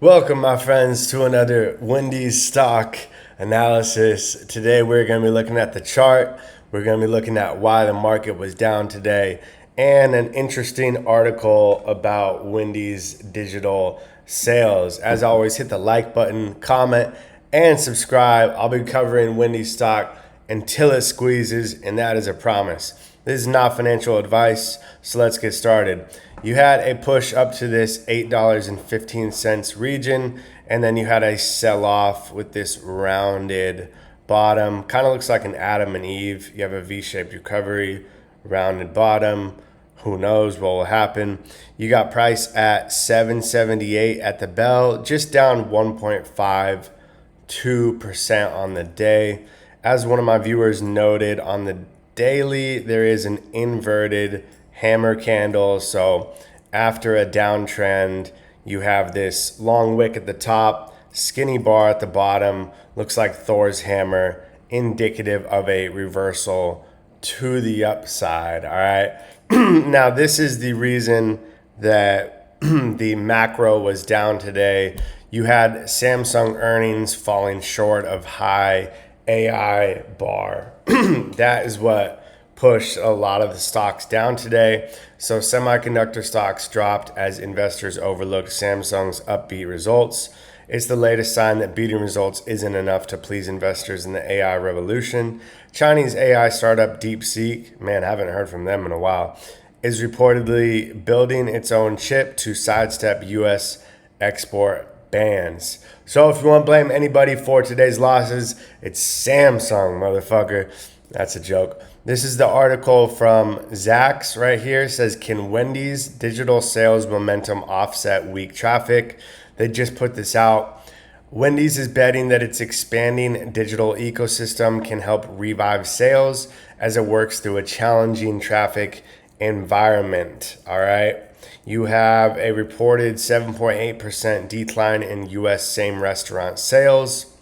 Welcome, my friends, to another Wendy stock analysis. Today, we're going to be looking at the chart. We're going to be looking at why the market was down today and an interesting article about Wendy's digital sales. As always, hit the like button, comment, and subscribe. I'll be covering Wendy stock until it squeezes, and that is a promise. This is not financial advice, so let's get started. You had a push up to this $8.15 region, and then you had a sell off with this rounded bottom. Kind of looks like an Adam and Eve. You have a V-shaped recovery, rounded bottom. Who knows what will happen? You got price at 778 at the bell, just down 1.52% on the day. As one of my viewers noted, on the daily, there is an inverted hammer candle. So after a downtrend, you have this long wick at the top, skinny bar at the bottom, looks like Thor's hammer, indicative of a reversal to the upside. All right. Now, this is the reason that the macro was down today. You had Samsung earnings falling short of high AI bar. That is what pushed a lot of the stocks down today. So semiconductor stocks dropped as investors overlooked Samsung's upbeat results. It's the latest sign that beating results isn't enough to please investors in the AI revolution. Chinese AI startup DeepSeek, man, I haven't heard from them in a while, is reportedly building its own chip to sidestep US export bans. So if you want to blame anybody for today's losses, it's Samsung, motherfucker. That's a joke. This is the article from Zacks right here. It says, can Wendy's digital sales momentum offset weak traffic? They just put this out. Wendy's is betting that its expanding digital ecosystem can help revive sales as it works through a challenging traffic environment. All right. You have a reported 7.8% decline in U.S. same restaurant sales.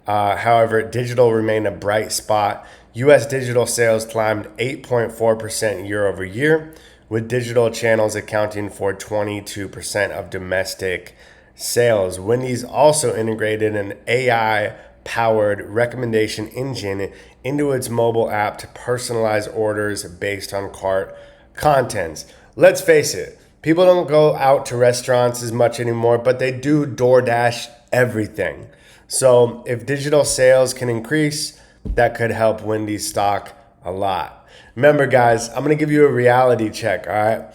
However, digital remained a bright spot. U.S. digital sales climbed 8.4% year over year, with digital channels accounting for 22% of domestic sales. Wendy's also integrated an AI-powered recommendation engine into its mobile app to personalize orders based on cart contents. Let's face it, people don't go out to restaurants as much anymore, but they do DoorDash everything. So if digital sales can increase, that could help Wendy's stock a lot. Remember, guys, I'm going to give you a reality check, all right?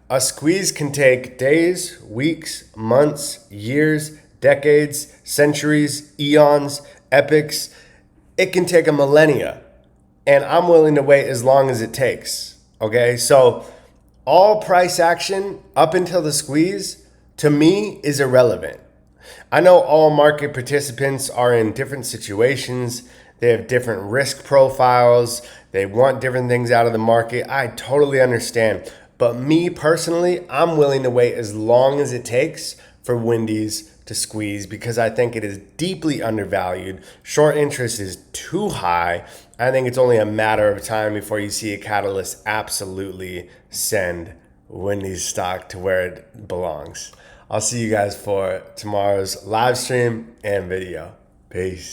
A squeeze can take days, weeks, months, years, decades, centuries, eons, epochs. It can take a millennia, and I'm willing to wait as long as it takes, okay? So all price action up until the squeeze, to me, is irrelevant. I know all market participants are in different situations. They have different risk profiles. They want different things out of the market. I totally understand. But me personally, I'm willing to wait as long as it takes for Wendy's to squeeze because I think it is deeply undervalued. Short interest is too high. I think it's only a matter of time before you see a catalyst absolutely send Wendy's stock to where it belongs. I'll see you guys for tomorrow's live stream and video. Peace.